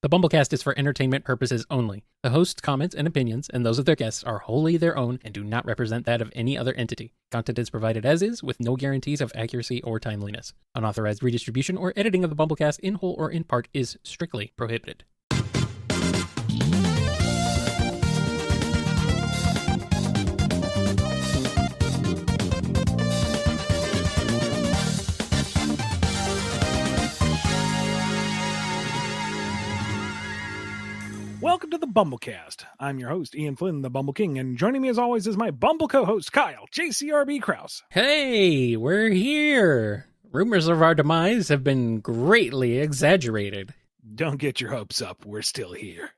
The BumbleKast is for entertainment purposes only. The host's comments and opinions, and those of their guests, are wholly their own and do not represent that of any other entity. Content is provided as is, with no guarantees of accuracy or timeliness. Unauthorized redistribution or editing of the BumbleKast in whole or in part is strictly prohibited. Welcome to the BumbleKast. I'm your host, Ian Flynn, the Bumble King, and joining me as always is my Bumble co-host, Kyle, JCRB Krause. Hey, we're here. Rumors of our demise have been greatly exaggerated. Don't get your hopes up. We're still here.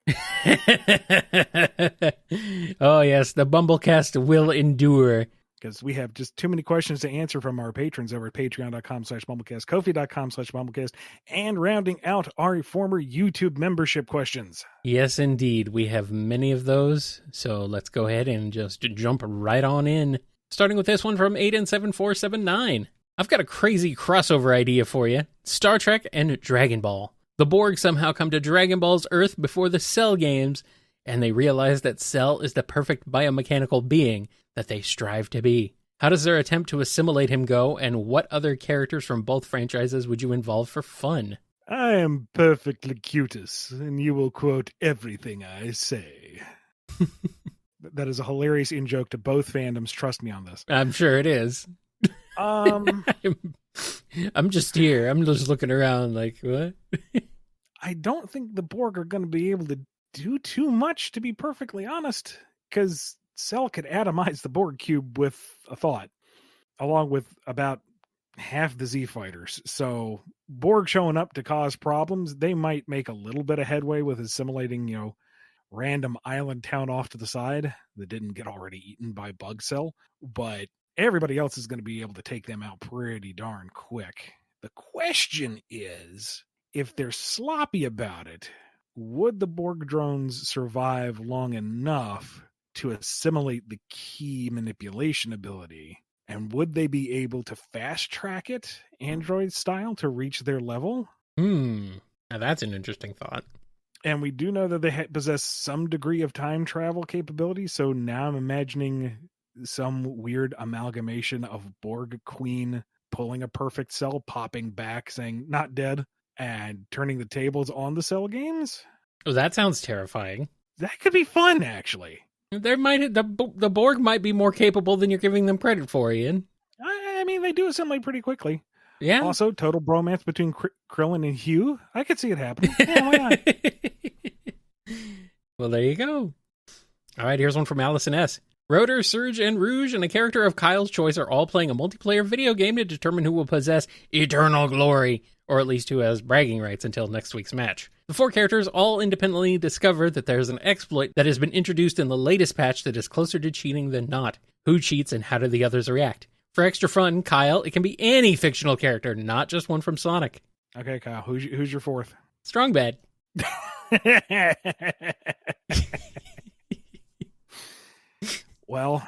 Oh, yes, the BumbleKast will endure. Because we have just too many questions to answer from our patrons over at patreon.com/BumbleKast, Ko-fi.com/BumbleKast, and rounding out our former YouTube membership questions. Yes, indeed. We have many of those, so let's go ahead and just jump right on in. Starting with this one from Aiden7479. I've got a crazy crossover idea for you. Star Trek and Dragon Ball. The Borg somehow come to Dragon Ball's Earth before the Cell games, and they realize that Cell is the perfect biomechanical being that they strive to be. How does their attempt to assimilate him go, and what other characters from both franchises would you involve for fun? I am perfectly cutus, and you will quote everything I say. That is a hilarious in-joke to both fandoms. Trust me on this. I'm sure it is. I'm just here. I'm just looking around like, what? I don't think the Borg are going to be able to do too much, to be perfectly honest, because Cell could atomize the Borg cube with a thought, along with about half the Z fighters. So Borg showing up to cause problems, they might make a little bit of headway with assimilating, random island town off to the side that didn't get already eaten by Bug Cell, but everybody else is going to be able to take them out pretty darn quick. The question is, if they're sloppy about it, would the Borg drones survive long enough to assimilate the key manipulation ability? And would they be able to fast track it, Android style, to reach their level? Now that's an interesting thought. And we do know that they possess some degree of time travel capability, so now I'm imagining some weird amalgamation of Borg Queen pulling a perfect Cell, popping back, saying, not dead, and turning the tables on the Cell games. Oh, that sounds terrifying. That could be fun, actually. The Borg might be more capable than you're giving them credit for, Ian. I mean, they do assimilate pretty quickly. Yeah. Also, total bromance between Krillin and Hugh. I could see it happening. Yeah, why not? Well, there you go. All right, here's one from Allison S. Rotor, Surge, and Rouge, and a character of Kyle's choice are all playing a multiplayer video game to determine who will possess eternal glory, or at least who has bragging rights until next week's match. The four characters all independently discover that there's an exploit that has been introduced in the latest patch that is closer to cheating than not. Who cheats and how do the others react? For extra fun, Kyle, it can be any fictional character, not just one from Sonic. Okay, Kyle, who's your fourth? Strong Bad. Well,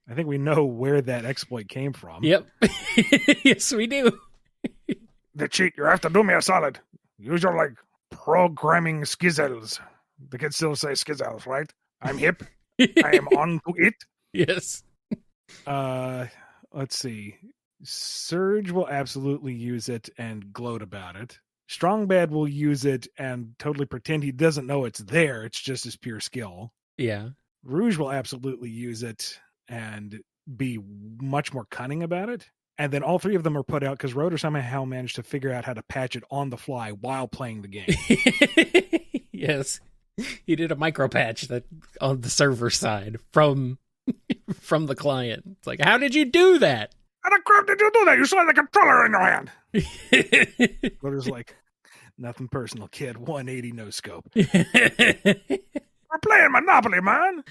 I think we know where that exploit came from. Yep. Yes, we do. The cheat, you have to do me a solid. Use your, programming skizzles. The kids still say skizzles, right? I'm hip. I am on to it. Yes. Let's see. Surge will absolutely use it and gloat about it. Strong Bad will use it and totally pretend he doesn't know it's there. It's just his pure skill. Yeah. Rouge will absolutely use it and be much more cunning about it. And then all three of them are put out because Rotor somehow managed to figure out how to patch it on the fly while playing the game. Yes. He did a micro patch that on the server side from the client. It's like, how did you do that? How the crap did you do that? You saw the controller in your hand. Rotor's like, nothing personal, kid. 180 no scope. We're playing Monopoly, man.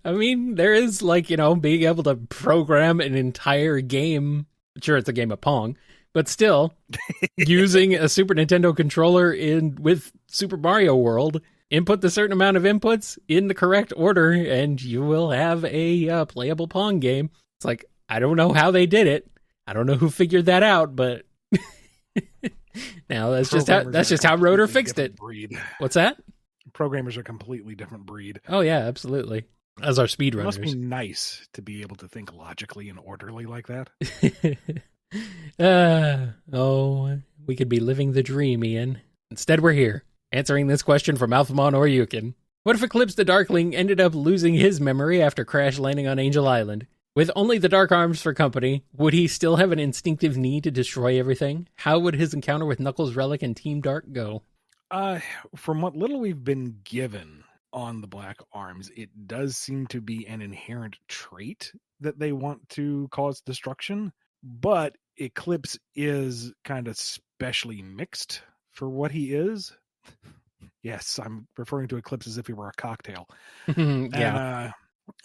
I mean, there is being able to program an entire game. Sure, it's a game of Pong, but still using a Super Nintendo controller with Super Mario World. Input the certain amount of inputs in the correct order, and you will have a playable Pong game. It's like, I don't know how they did it. I don't know who figured that out, but Now that's Programmers just are a how Rotor completely fixed it. different breed. What's that? Programmers are a completely different breed. Oh yeah, absolutely. As our It must be speedrunners. nice to be able to think logically and orderly like that. We could be living the dream, Ian. Instead, we're here, answering this question from Alphamon or Yukin. What if Eclipse the Darkling ended up losing his memory after crash landing on Angel Island? With only the Dark Arms for company, would he still have an instinctive need to destroy everything? How would his encounter with Knuckles, Relic, and Team Dark go? From what little we've been given on the Black Arms, it does seem to be an inherent trait that they want to cause destruction, but Eclipse is kind of specially mixed for what he is. Yes, I'm referring to Eclipse as if he were a cocktail. Yeah. And,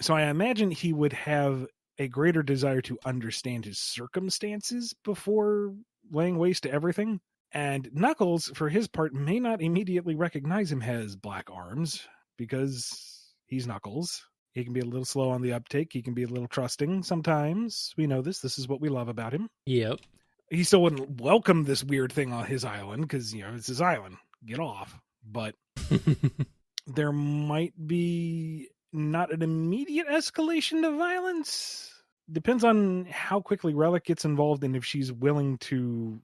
so I imagine he would have a greater desire to understand his circumstances before laying waste to everything. And Knuckles, for his part, may not immediately recognize him as Black Arms because he's Knuckles. He can be a little slow on the uptake. He can be a little trusting sometimes. We know this. This is what we love about him. Yep. He still wouldn't welcome this weird thing on his island because, it's his island. Get off. But there might be not an immediate escalation of violence. Depends on how quickly Relic gets involved and if she's willing to,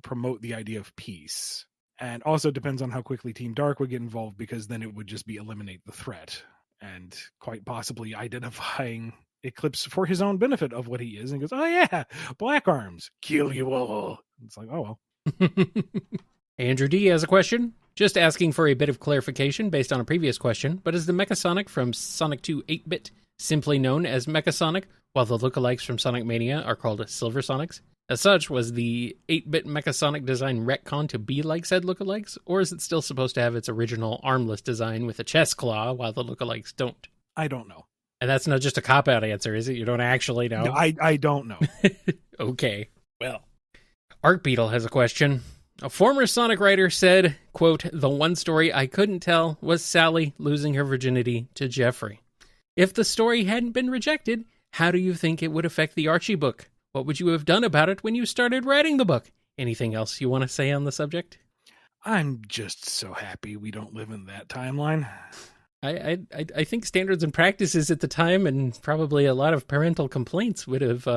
promote the idea of peace. And also depends on how quickly Team Dark would get involved, because then it would just be eliminate the threat and quite possibly identifying Eclipse for his own benefit of what he is. And he goes, oh yeah, Black Arms, kill you all. It's like, oh well. Andrew D has a question. Just asking for a bit of clarification based on a previous question, but is the Mechasonic from Sonic 2 8-bit simply known as Mechasonic, while the lookalikes from Sonic Mania are called Silver Sonics? As such, was the 8-bit Mechasonic design retcon to be like said lookalikes, or is it still supposed to have its original armless design with a chest claw, while the lookalikes don't? I don't know. And that's not just a cop-out answer, is it? You don't actually know? No, I don't know. Okay. Well, Arc Beetle has a question. A former Sonic writer said, quote, "The one story I couldn't tell was Sally losing her virginity to Jeffrey. If the story hadn't been rejected, how do you think it would affect the Archie book? What would you have done about it when you started writing the book? Anything else you want to say on the subject?" I'm just so happy we don't live in that timeline. I think standards and practices at the time and probably a lot of parental complaints would have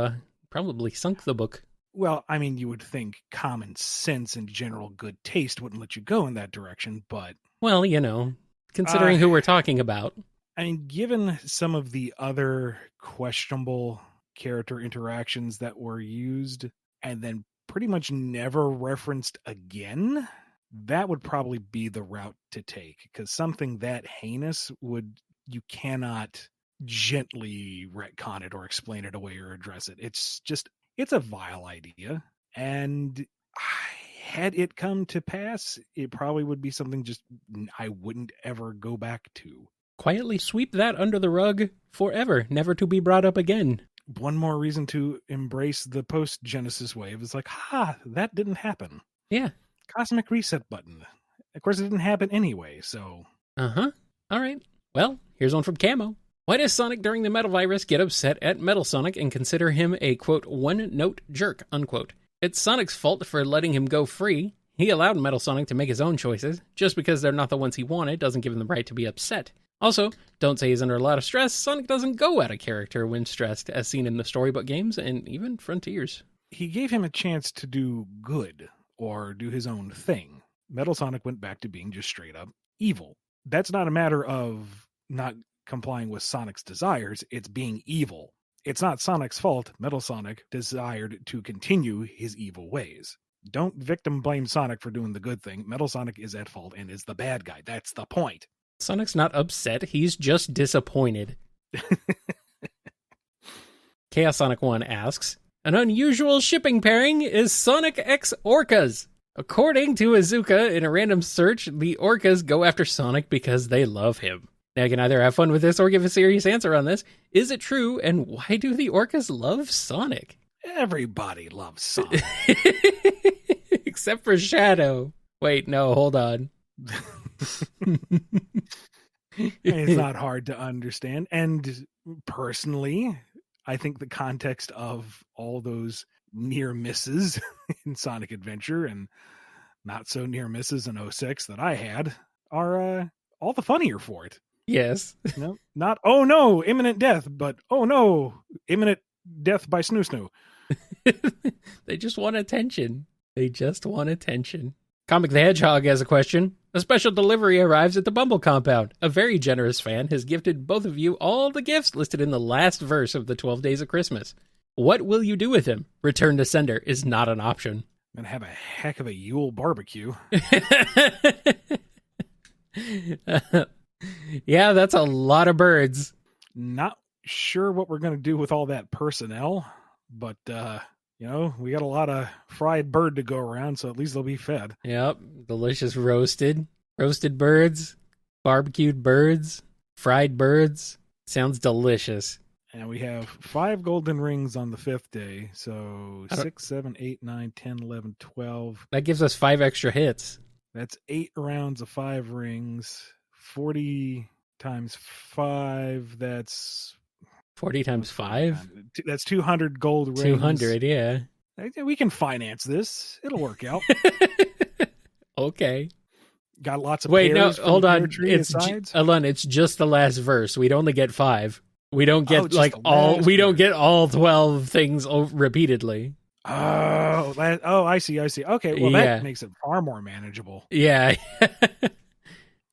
probably sunk the book. Well, I mean, you would think common sense and general good taste wouldn't let you go in that direction, but... Well, considering who we're talking about. I mean, given some of the other questionable character interactions that were used and then pretty much never referenced again, that would probably be the route to take, because something that heinous you cannot gently retcon it or explain it away or address it. It's a vile idea, and had it come to pass, it probably would be something just I wouldn't ever go back to. Quietly sweep that under the rug forever, never to be brought up again. One more reason to embrace the post-Genesis wave is like, that didn't happen. Yeah. Cosmic reset button. Of course, it didn't happen anyway, so... Uh-huh. All right. Well, here's one from Camo. Why does Sonic during the Metal Virus get upset at Metal Sonic and consider him a, quote, one-note jerk, unquote? It's Sonic's fault for letting him go free. He allowed Metal Sonic to make his own choices. Just because they're not the ones he wanted doesn't give him the right to be upset. Also, don't say he's under a lot of stress. Sonic doesn't go out of character when stressed, as seen in the storybook games and even Frontiers. He gave him a chance to do good or do his own thing. Metal Sonic went back to being just straight up evil. That's not a matter of not complying with Sonic's desires. It's being evil. It's not Sonic's fault. Metal Sonic desired to continue his evil ways. Don't victim blame Sonic for doing the good thing. Metal Sonic is at fault and is the bad guy. That's the point. Sonic's not upset. He's just disappointed. Chaos Sonic 1 asks, an unusual shipping pairing is Sonic X Orcas. According to Azuka, in a random search, the Orcas go after Sonic because they love him. Now, you can either have fun with this or give a serious answer on this. Is it true, and why do the Orcas love Sonic? Everybody loves Sonic. Except for Shadow. Wait, no, hold on. It's not hard to understand. And personally, I think the context of all those near misses in Sonic Adventure and not so near misses in 06 that I had are all the funnier for it. Yes. Not, oh no, imminent death, but oh no, imminent death by Snoo Snoo. They just want attention. They just want attention. Comic the Hedgehog has a question. A special delivery arrives at the Bumble compound. A very generous fan has gifted both of you all the gifts listed in the last verse of the 12 Days of Christmas. What will you do with him? Return to sender is not an option. I'm going to have a heck of a Yule barbecue. Yeah, that's a lot of birds. Not sure what we're going to do with all that personnel, but, we got a lot of fried bird to go around, so at least they'll be fed. Yep, delicious roasted birds, barbecued birds, fried birds. Sounds delicious. And we have 5 golden rings on the 5th day, so 6, 7, 8, 9, 10, 11, 12. That gives us 5 extra hits. That's 8 rounds of 5 rings. 40 times 5, that's 40 times 5? That's 200 gold rings. 200, yeah. We can finance this. It'll work out. Okay. Got lots of Wait, no, pears from hold the on. pear tree It's sides. it's just the last verse. We'd only get 5. We don't get don't get all 12 things repeatedly. I see. Okay, well that makes it far more manageable. Yeah.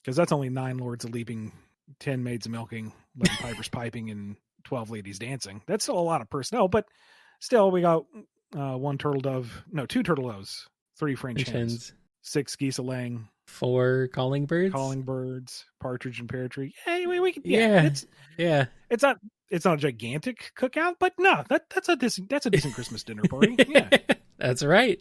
Because that's only 9 lords of leaping, 10 maids of milking, 11 pipers piping, and 12 ladies dancing. That's still a lot of personnel, but still we got 2 turtle doves, 3 French hens, 6 geese a laying, 4 calling birds, partridge and pear tree. Hey, we can. It's not a gigantic cookout, but no, that's a decent Christmas dinner party. Yeah, that's right.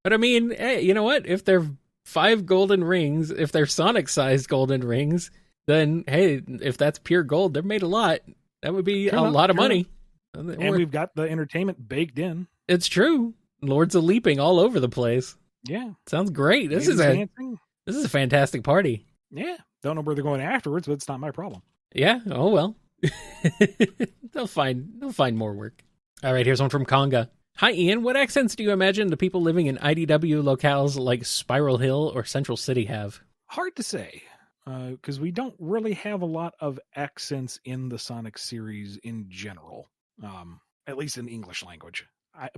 But I mean, hey, you know what? If they're 5 golden rings, if they're Sonic-sized golden rings, then hey, if that's pure gold, they're made a lot. That would be a lot of money. And we've got the entertainment baked in. It's true. Lords of Leaping all over the place. Yeah. Sounds great. This is a fantastic party. Yeah. Don't know where they're going afterwards, but it's not my problem. Yeah. Oh well. They'll find more work. All right, here's one from Conga. Hi Ian, what accents do you imagine the people living in IDW locales like Spiral Hill or Central City have? Hard to say. Because we don't really have a lot of accents in the Sonic series in general, at least in English language.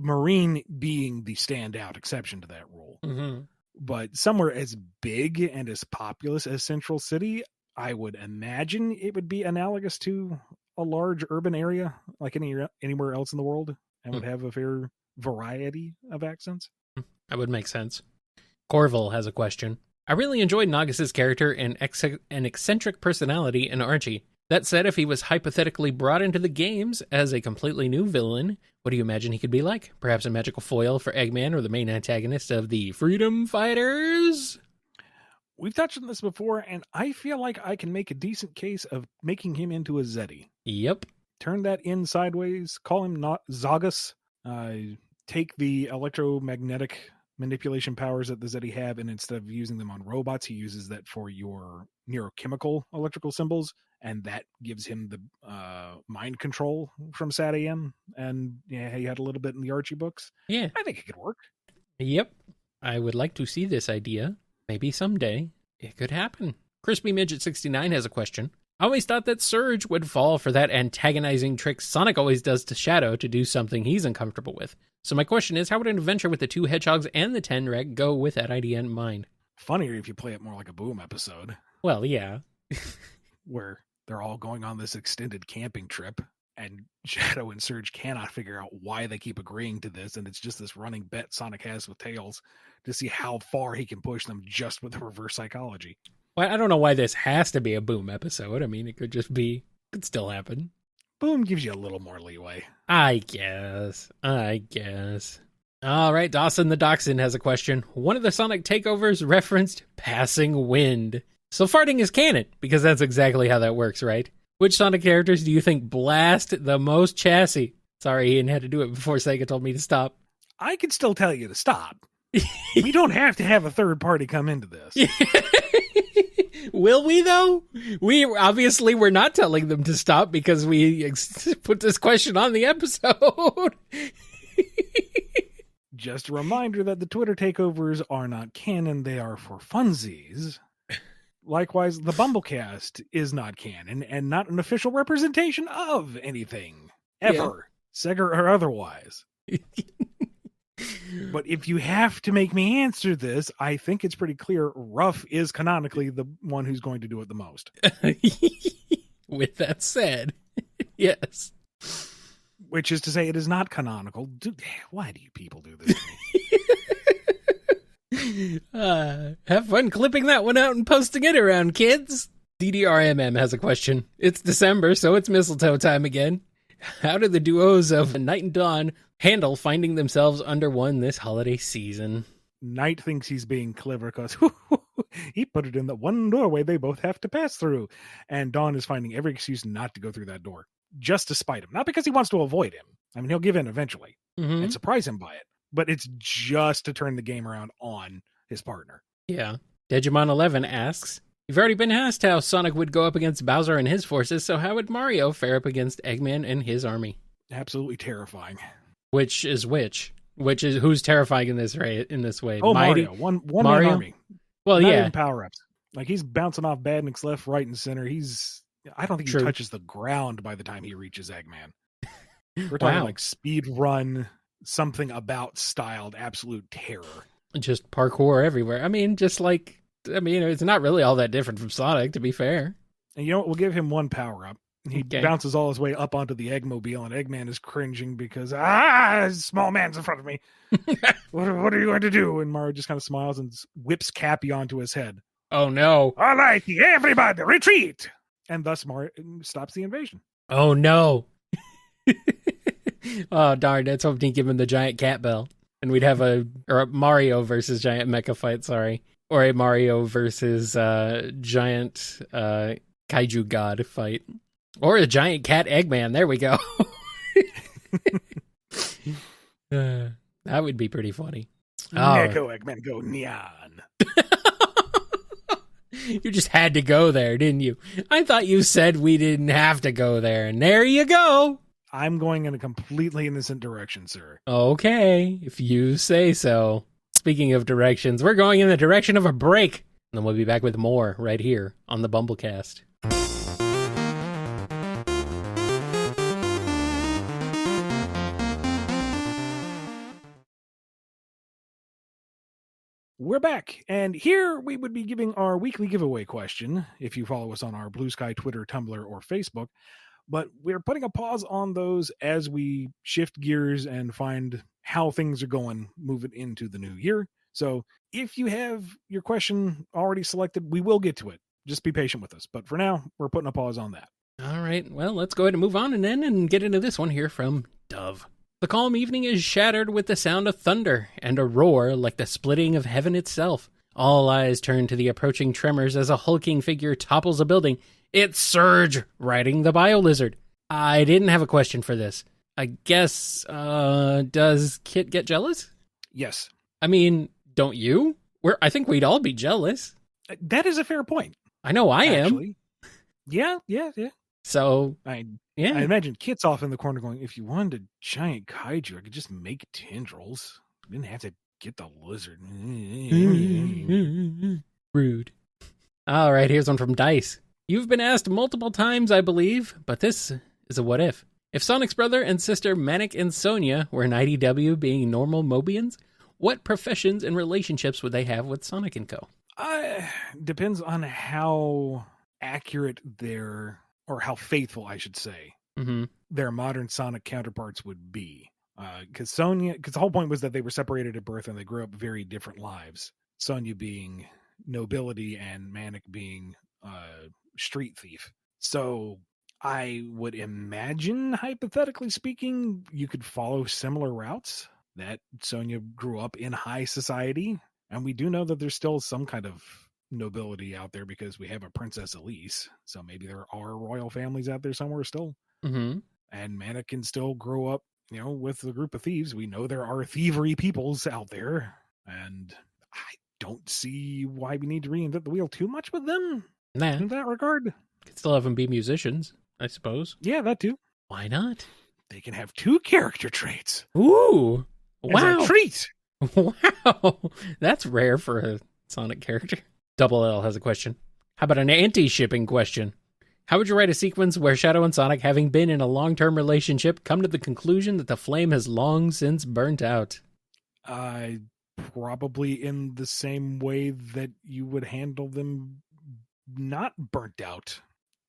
Marine being the standout exception to that rule. Mm-hmm. But somewhere as big and as populous as Central City, I would imagine it would be analogous to a large urban area like anywhere else in the world and would have a fair variety of accents. That would make sense. Corville has a question. I really enjoyed Nagus' character and an eccentric personality in Archie. That said, if he was hypothetically brought into the games as a completely new villain, what do you imagine he could be like? Perhaps a magical foil for Eggman or the main antagonist of the Freedom Fighters? We've touched on this before, and I feel like I can make a decent case of making him into a Zeddy. Yep. Turn that in sideways, call him not Zagus, take the electromagnetic manipulation powers that the Zeddy have, and instead of using them on robots, he uses that for your neurochemical electrical symbols, and that gives him the mind control from Sat AM, and yeah, he had a little bit in the Archie books. Yeah. I think it could work. Yep. I would like to see this idea. Maybe someday it could happen. Crispy Midget 69 has a question. I always thought that Surge would fall for that antagonizing trick Sonic always does to Shadow to do something he's uncomfortable with. So my question is, how would an adventure with the 2 hedgehogs and the Tenrec go with that idea in mind? Funnier if you play it more like a Boom episode. Well, yeah. Where they're all going on this extended camping trip, and Shadow and Surge cannot figure out why they keep agreeing to this, and it's just this running bet Sonic has with Tails to see how far he can push them just with the reverse psychology. Well, I don't know why this has to be a Boom episode. I mean, it could still happen. Boom gives you a little more leeway. I guess. All right, Dawson the Dachshund has a question. One of the Sonic takeovers referenced passing wind. So farting is canon, because that's exactly how that works, right? Which Sonic characters do you think blast the most chassis? Sorry, Ian had to do it before Sega told me to stop. I could still tell you to stop. We don't have to have a third party come into this. Will we, though? We're not telling them to stop because we put this question on the episode. Just a reminder that the Twitter takeovers are not canon, they are for funsies. Likewise, the BumbleKast is not canon and not an official representation of anything, ever, Sega or otherwise. But if you have to make me answer this, I think it's pretty clear Ruff is canonically the one who's going to do it the most. With that said, yes. Which is to say, it is not canonical. Dude, why do you people do this to me? Have fun clipping that one out and posting it around, kids. DDRMM has a question. It's December, so it's mistletoe time again. How do the duos of Night and Dawn handle finding themselves under one this holiday season? Night thinks he's being clever because he put it in the one doorway they both have to pass through. And Dawn is finding every excuse not to go through that door, just to spite him. Not because he wants to avoid him. I mean, he'll give in eventually and surprise him by it. But it's just to turn the game around on his partner. Yeah. Digimon11 asks, you've already been asked how Sonic would go up against Bowser and his forces, so how would Mario fare up against Eggman and his army? Absolutely terrifying. Which is which? Which is who's terrifying in this way? Oh, Mario. One Mario? Army. Well, not yeah. Even power-ups. Like, he's bouncing off Badniks left, right, and center. I don't think he touches the ground by the time he reaches Eggman. We're talking like speed run, something about styled absolute terror. Just parkour everywhere. I mean, it's not really all that different from Sonic, to be fair. And you know what? We'll give him one power-up. He bounces all his way up onto the Eggmobile, and Eggman is cringing because, small man's in front of me. What are you going to do? And Mario just kind of smiles and whips Cappy onto his head. Oh, no. All right, everybody, retreat! And thus Mario stops the invasion. Oh, no. Oh, darn. Let's hope he give him the giant cat bell. And we'd have a Mario versus giant mecha fight, sorry. Or a Mario versus giant kaiju god fight. Or a giant cat Eggman. There we go. That would be pretty funny. Neko Eggman go neon. You just had to go there, didn't you? I thought you said we didn't have to go there, and there you go. I'm going in a completely innocent direction, sir. Okay, if you say so. Speaking of directions, we're going in the direction of a break. And then we'll be back with more right here on the BumbleKast. We're back, and here we would be giving our weekly giveaway question, if you follow us on our Blue Sky, Twitter, Tumblr, or Facebook. But we're putting a pause on those as we shift gears and find how things are going moving into the new year. So if you have your question already selected, we will get to it. Just be patient with us. But for now, we're putting a pause on that. All right, well, let's go ahead and move on and get into this one here from Dove. The calm evening is shattered with the sound of thunder and a roar like the splitting of heaven itself. All eyes turn to the approaching tremors as a hulking figure topples a building. It's Surge, riding the BioLizard. I didn't have a question for this. I guess, does Kit get jealous? Yes. I mean, don't you? I think we'd all be jealous. That is a fair point. I know I am. Yeah. So, I imagine Kit's off in the corner going, if you wanted a giant kaiju, I could just make tendrils. I didn't have to get the lizard. Rude. All right, here's one from Dice. You've been asked multiple times, I believe, but this is a what if. If Sonic's brother and sister Manic and Sonia were an IDW being normal Mobians, what professions and relationships would they have with Sonic & Co.? Depends on how accurate or how faithful, I should say, their modern Sonic counterparts would be. Because the whole point was that they were separated at birth and they grew up very different lives. Sonia being nobility and Manic being street thief. So I would imagine, hypothetically speaking, you could follow similar routes. That Sonia grew up in high society, and we do know that there's still some kind of nobility out there because we have a Princess Elise, so maybe there are royal families out there somewhere still. And Manic can still grow up, with a group of thieves. We know there are thievery peoples out there, and I don't see why we need to reinvent the wheel too much with them in that regard. Could still have them be musicians, I suppose. Yeah, that too. Why not? They can have 2 character traits. Ooh, wow! As a treat. Wow, that's rare for a Sonic character. Double L has a question. How about an anti-shipping question? How would you write a sequence where Shadow and Sonic, having been in a long-term relationship, come to the conclusion that the flame has long since burnt out? Probably in the same way that you would handle them not burnt out.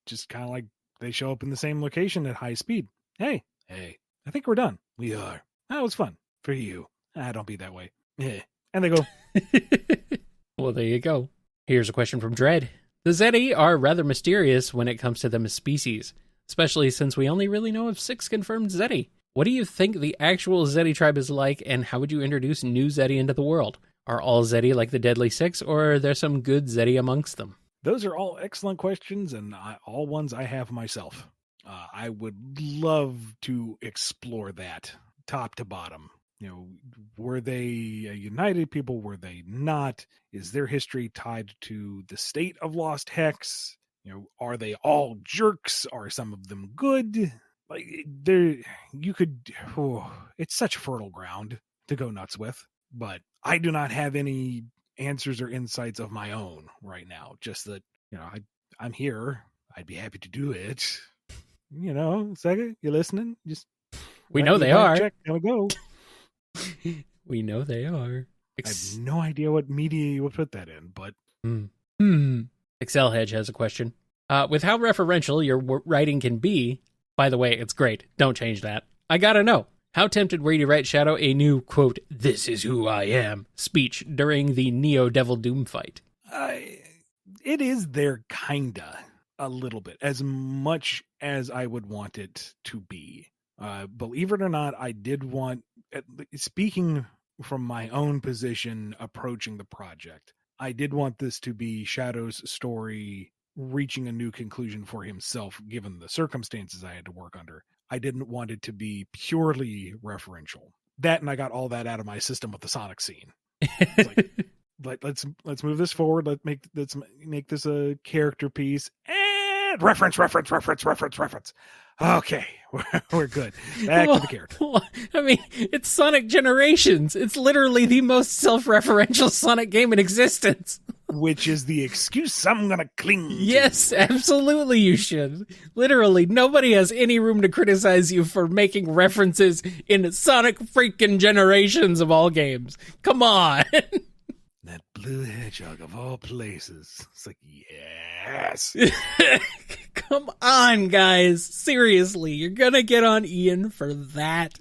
Just kind of like they show up in the same location at high speed. Hey, I think we're done. We are. That was fun. For you. Don't be that way. Yeah. And they go. Well, there you go. Here's a question from Dread. The Zeti are rather mysterious when it comes to them as species, especially since we only really know of 6 confirmed Zeti. What do you think the actual Zeti tribe is like, and how would you introduce new Zeti into the world? Are all Zeti like the Deadly Six, or are there some good Zeti amongst them? Those are all excellent questions, and all ones I have myself. I would love to explore that top to bottom. Were they a united people? Were they not? Is their history tied to the state of Lost Hex? Are they all jerks? Are some of them good? Like it's such fertile ground to go nuts with, but I do not have any answers or insights of my own right now. Just that, I'm here. I'd be happy to do it. Sega, you listening? We know they are. Check. There we go. We know they are. I have no idea what media you would put that in, but... Excel Hedge has a question. With how referential your writing can be, by the way, it's great. Don't change that. I gotta know. How tempted were you to write Shadow a new, quote, "This is who I am" speech during the Neo Devil Doom fight? It is there, kinda, a little bit, as much as I would want it to be. Believe it or not, I did want, speaking from my own position approaching the project, I did want this to be Shadow's story reaching a new conclusion for himself, given the circumstances I had to work under. I didn't want it to be purely referential. That, and I got all that out of my system with the Sonic scene. Let's move this forward. Let's make this a character piece. And reference. Okay, we're good. Back to the character. I mean, it's Sonic Generations. It's literally the most self-referential Sonic game in existence. Which is the excuse I'm going to cling to. Yes, absolutely you should. Literally, nobody has any room to criticize you for making references in Sonic freaking Generations of all games. Come on. That blue hedgehog of all places. It's like, yes. Come on, guys. Seriously, you're going to get on Ian for that.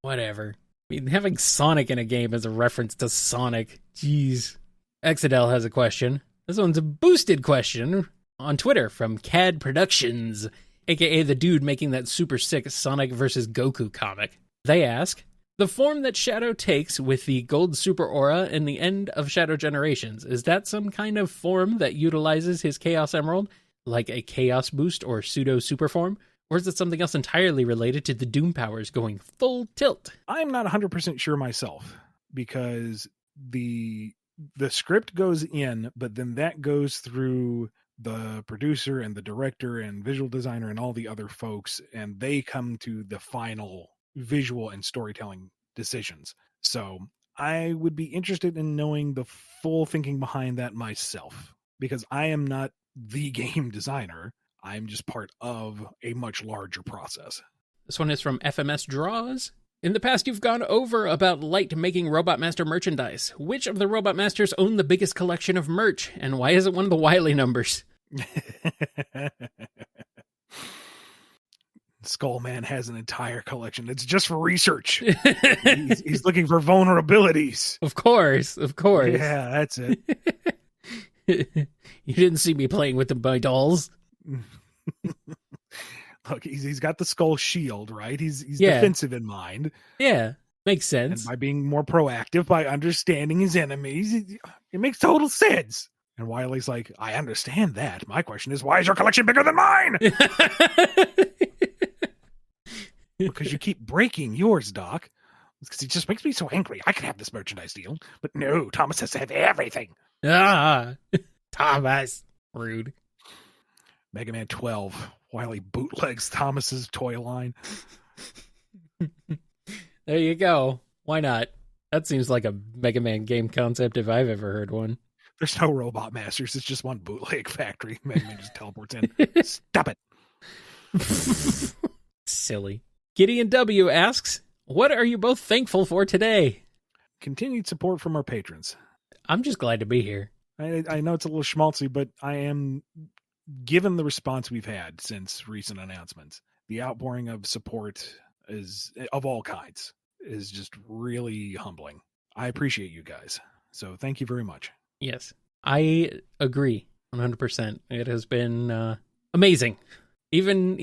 Whatever. I mean, having Sonic in a game is a reference to Sonic. Jeez. Exadel has a question. This one's a boosted question on Twitter from CAD Productions, aka the dude making that super sick Sonic vs. Goku comic. They ask, the form that Shadow takes with the gold super aura in the end of Shadow Generations, is that some kind of form that utilizes his Chaos Emerald, like a Chaos Boost or pseudo super form? Or is it something else entirely related to the Doom powers going full tilt? I'm not 100% sure myself, because the script goes in, but then that goes through the producer and the director and visual designer and all the other folks, and they come to the final visual and storytelling decisions. So I would be interested in knowing the full thinking behind that myself, because I am not the game designer. I'm just part of a much larger process. This one is from FMS Draws. In the past, you've gone over about Light making Robot Master merchandise. Which of the Robot Masters own the biggest collection of merch, and why is it one of the Wily numbers? Skullman has an entire collection. It's just for research. he's looking for vulnerabilities. Of course. Yeah, that's it. You didn't see me playing with my dolls. Look, he's got the skull shield, right? He's defensive in mind. Yeah, makes sense. And by being more proactive, by understanding his enemies, it makes total sense. And Wily's like, I understand that. My question is, why is your collection bigger than mine? Because you keep breaking yours, Doc. Because it just makes me so angry. I could have this merchandise deal, but no, Thomas has to have everything. Thomas. Rude. Mega Man 12. Wily bootlegs Thomas's toy line. There you go. Why not? That seems like a Mega Man game concept if I've ever heard one. There's no robot masters. It's just one bootleg factory. Mega Man just teleports in. Stop it. Silly. Gideon W asks, what are you both thankful for today? Continued support from our patrons. I'm just glad to be here. I know it's a little schmaltzy, but I am, given the response we've had since recent announcements, the outpouring of support is of all kinds is just really humbling. I appreciate you guys. So thank you very much. Yes, I agree 100%. It has been amazing. I'm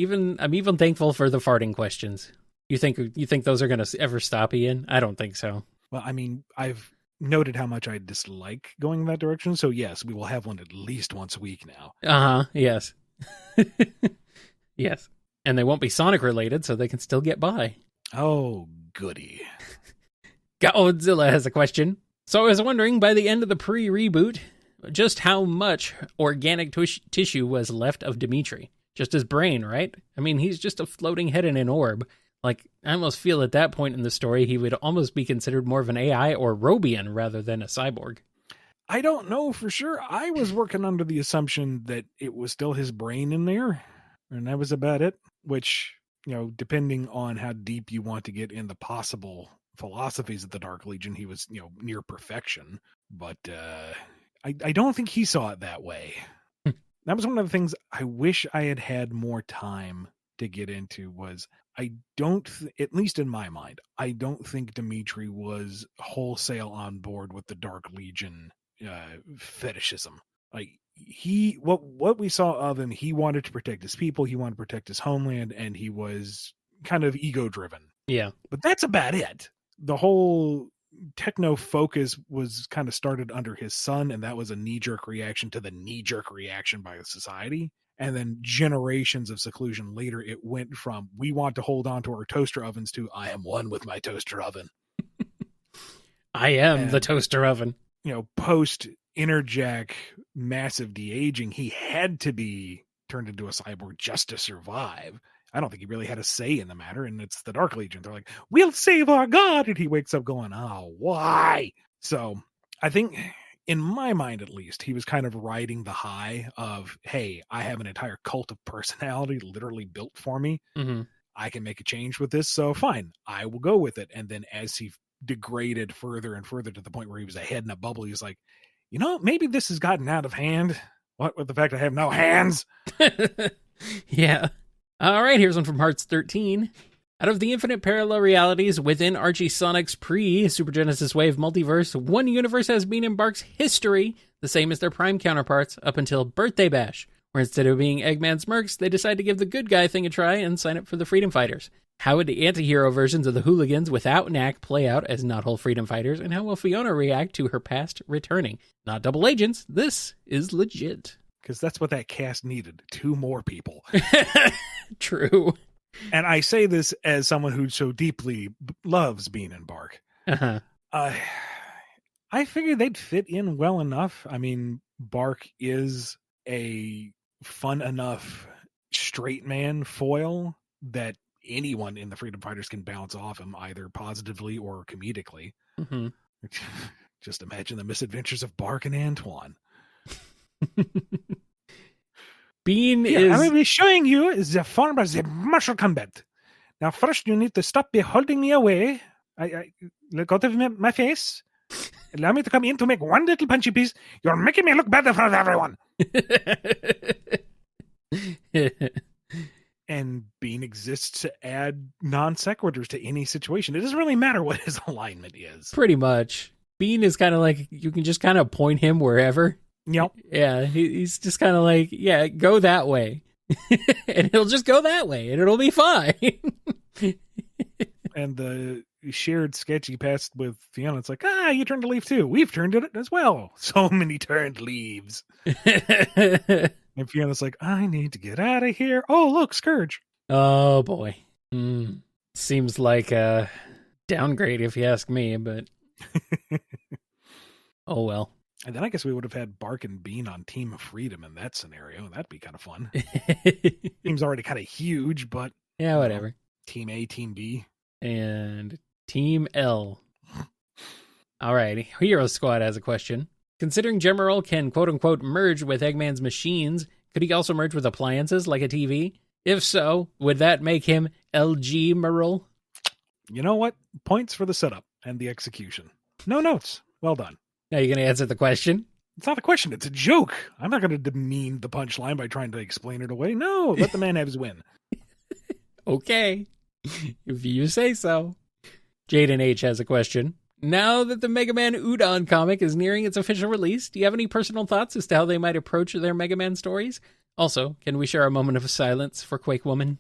even thankful for the farting questions. You think those are going to ever stop, Ian? I don't think so. Well, I mean, I've noted how much I dislike going in that direction. So yes, we will have one at least once a week now. Yes. Yes. And they won't be Sonic related, so they can still get by. Oh, goody. Godzilla has a question. So I was wondering, by the end of the pre-reboot, just how much organic tissue was left of Dimitri? Just his brain, right? I mean, he's just a floating head in an orb. Like, I almost feel at that point in the story, he would almost be considered more of an AI or Robian rather than a cyborg. I don't know for sure. I was working under the assumption that it was still his brain in there, and that was about it, which, depending on how deep you want to get in the possible philosophies of the Dark Legion, he was, near perfection. But I don't think he saw it that way. That was one of the things I wish I had had more time to get into was at least in my mind, I don't think Dimitri was wholesale on board with the Dark Legion fetishism. Like what we saw of him, he wanted to protect his people, he wanted to protect his homeland, and he was kind of ego driven. Yeah. But that's about it. The whole techno focus was kind of started under his son, and that was a knee-jerk reaction to the knee-jerk reaction by society. And then generations of seclusion later, it went from we want to hold on to our toaster ovens to I am one with my toaster oven. I am the toaster oven. Post Interjack massive de-aging, he had to be turned into a cyborg just to survive. I don't think he really had a say in the matter, and it's the Dark Legion. They're like, we'll save our God, and he wakes up going, oh, why? So I think, in my mind at least, he was kind of riding the high of, hey, I have an entire cult of personality literally built for me. Mm-hmm. I can make a change with this, so fine, I will go with it. And then as he degraded further and further to the point where he was a head in a bubble, he was like, maybe this has gotten out of hand. What with the fact I have no hands? Yeah. All right, here's one from Hearts 13. Out of the infinite parallel realities within Archie Sonic's pre-Super Genesis Wave multiverse, one universe has been in Bark's history the same as their Prime counterparts up until Birthday Bash, where instead of being Eggman's Mercs, they decide to give the good guy thing a try and sign up for the Freedom Fighters. How would the anti-hero versions of the hooligans without Knack play out as not-whole Freedom Fighters, and how will Fiona react to her past returning? Not double agents, this is legit. Because that's what that cast needed. 2 more people. True. And I say this as someone who so deeply loves being in Bark. Uh-huh. I figured they'd fit in well enough. I mean, Bark is a fun enough straight man foil that anyone in the Freedom Fighters can bounce off him, either positively or comedically. Mm-hmm. Just imagine the misadventures of Bark and Antoine. Bean is... I will be showing you the form of the martial combat. Now, first you need to stop holding me away. I look out of my face. Allow me to come in to make one little punchy piece. You're making me look bad in front of everyone. And Bean exists to add non sequiturs to any situation. It doesn't really matter what his alignment is. Pretty much. Bean is kind of like, you can just kind of point him wherever. Yep. Yeah, he's just kind of like, yeah, go that way. And he'll just go that way, and it'll be fine. And the shared sketchy past with Fiona, it's like, you turned a leaf too. We've turned it as well. So many turned leaves. And Fiona's like, I need to get out of here. Oh, look, Scourge. Oh, boy. Seems like a downgrade if you ask me, but... Oh, well. And then I guess we would have had Bark and Bean on Team of Freedom in that scenario. That'd be kind of fun. Team's already kind of huge, but... Yeah, whatever. Team A, Team B. And Team L. All right, Hero Squad has a question. Considering Gemerald can quote-unquote merge with Eggman's machines, could he also merge with appliances like a TV? If so, would that make him LG Merle? You know what? Points for the setup and the execution. No notes. Well done. Now you're going to answer the question? It's not a question. It's a joke. I'm not going to demean the punchline by trying to explain it away. No, let the man have his win. Okay. If you say so. Jaden H has a question. Now that the Mega Man Udon comic is nearing its official release, do you have any personal thoughts as to how they might approach their Mega Man stories? Also, can we share a moment of silence for Quake Woman?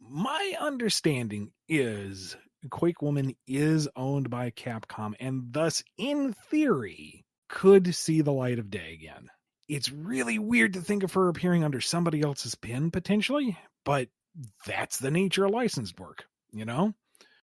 My understanding is Quake Woman is owned by Capcom and thus, in theory, could see the light of day again. It's really weird to think of her appearing under somebody else's pin, potentially, but that's the nature of licensed work, you know?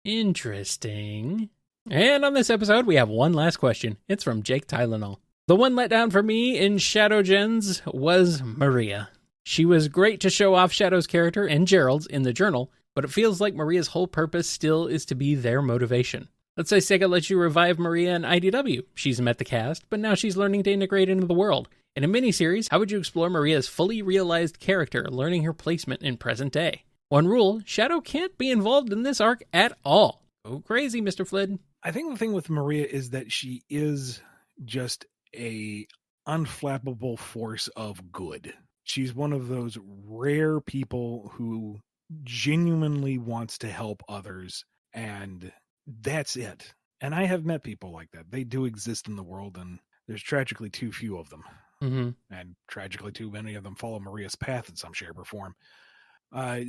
Interesting. And on this episode, we have one last question. It's from Jake Tylenol. The one letdown for me in Shadow Gens was Maria. She was great to show off Shadow's character and Gerald's in the journal, but it feels like Maria's whole purpose still is to be their motivation. Let's say Sega lets you revive Maria in IDW. She's met the cast, but now she's learning to integrate into the world. In a miniseries, how would you explore Maria's fully realized character, learning her placement in present day? One rule, Shadow can't be involved in this arc at all. Go crazy, Mr. Flynn. I think the thing with Maria is that she is just a unflappable force of good. She's one of those rare people who genuinely wants to help others, and that's it. And I have met people like that. They do exist in the world, and there's tragically too few of them. Mm-hmm. And tragically too many of them follow Maria's path in some shape or form.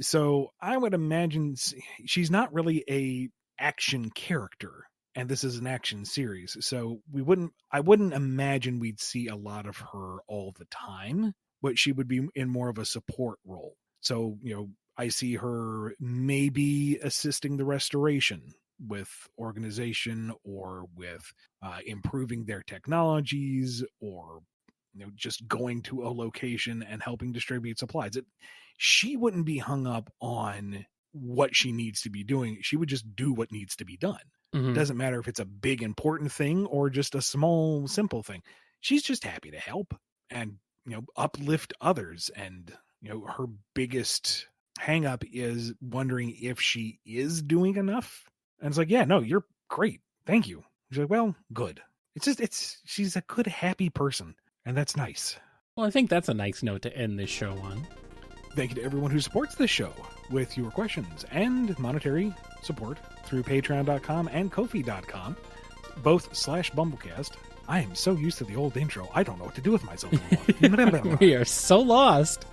So I would imagine she's not really a action character, and this is an action series. So I wouldn't imagine we'd see a lot of her all the time, but she would be in more of a support role. So, I see her maybe assisting the restoration with organization or with improving their technologies, or just going to a location and helping distribute supplies. She wouldn't be hung up on what she needs to be doing. She would just do what needs to be done. Mm-hmm. Doesn't matter if it's a big important thing or just a small simple thing. She's just happy to help and uplift others. And her biggest hang up is wondering if she is doing enough. And it's like, yeah, no, you're great, thank you. She's like, well, good. She's a good, happy person, and that's nice. Well, I think that's a nice note to end this show on. Thank you to everyone who supports this show with your questions and monetary support through patreon.com and ko-fi.com, both /BumbleKast. I am so used to the old intro, I don't know what to do with myself anymore. We are so lost.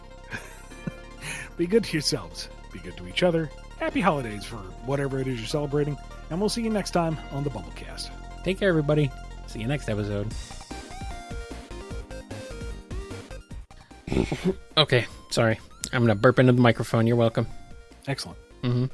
Be good to yourselves. Be good to each other. Happy holidays for whatever it is you're celebrating. And we'll see you next time on the BumbleKast. Take care, everybody. See you next episode. Okay, sorry. I'm going to burp into the microphone. You're welcome. Excellent. Mm-hmm.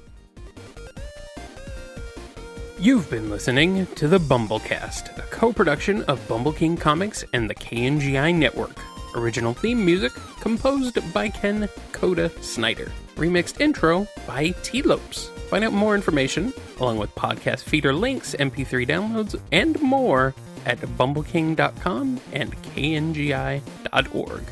You've been listening to the BumbleKast, a co-production of Bumble King Comics and the KNGI Network. Original theme music composed by Ken Coda Snyder. Remixed intro by T-Lopes. Find out more information, along with podcast feeder links, MP3 downloads, and more at bumbleking.com and kngi.org.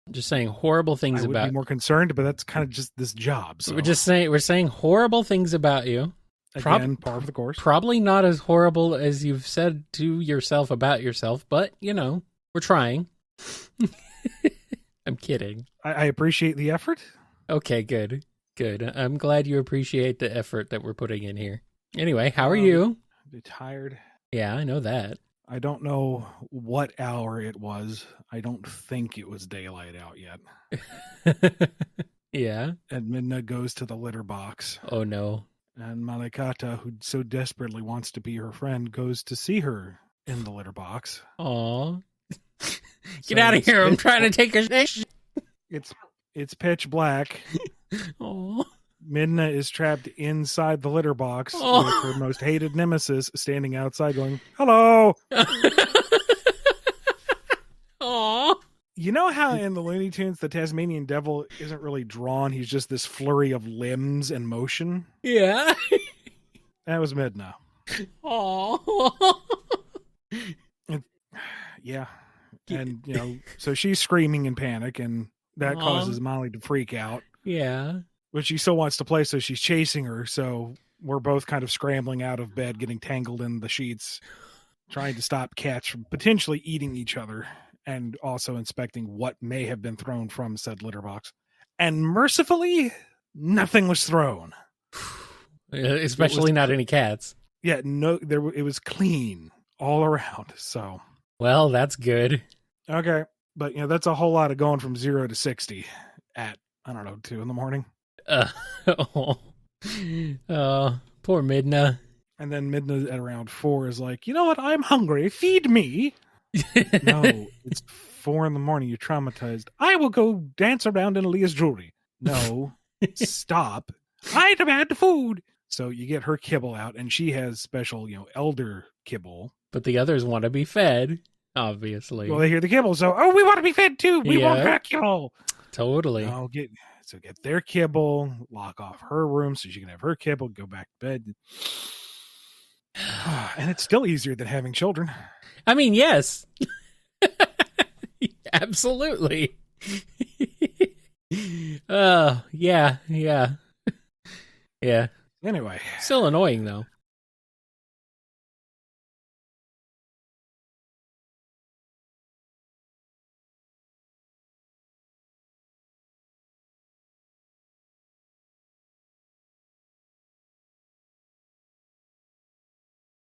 Just saying horrible things I would about be more concerned, but that's kind of just this job. So. We're saying horrible things about you. Again, par for the course. Probably not as horrible as you've said to yourself about yourself, but we're trying. I'm kidding. I appreciate the effort. Okay, good. I'm glad you appreciate the effort that we're putting in here. Anyway, how are you? I'm tired. Yeah, I know that. I don't know what hour it was. I don't think it was daylight out yet. Yeah. And Midna goes to the litter box. Oh, no. And Malikata, who so desperately wants to be her friend, goes to see her in the litter box. Aw. Get out of here. I'm trying to take a shit. It's pitch black. Oh. Midna is trapped inside the litter box with her most hated nemesis standing outside going, "Hello." Aw. You know how in the Looney Tunes the Tasmanian Devil isn't really drawn? He's just this flurry of limbs and motion. Yeah. That was Midna. Aw. Yeah. And, so she's screaming in panic, and that causes Molly to freak out. Yeah. But she still wants to play, so she's chasing her. So we're both kind of scrambling out of bed, getting tangled in the sheets, trying to stop cats from potentially eating each other, and also inspecting what may have been thrown from said litter box. And mercifully, nothing was thrown. Especially not any cats. Yeah, no, it was clean all around. So, well, that's good. Okay, but that's a whole lot of going from 0 to 60 at 2 a.m. Oh, poor Midna. And then Midna at around 4 is like, you know what? I'm hungry. Feed me. No, it's 4 a.m. You're traumatized. I will go dance around in Aaliyah's jewelry. No, stop. I demand food. So you get her kibble out, and she has special, elder kibble. But the others want to be fed, obviously. Well, they hear the kibble, so, we want to be fed too. We want her kibble. Totally. Get their kibble, lock off her room so she can have her kibble, go back to bed. And it's still easier than having children. I mean, yes. Absolutely. Yeah. Yeah. Anyway. Still annoying, though.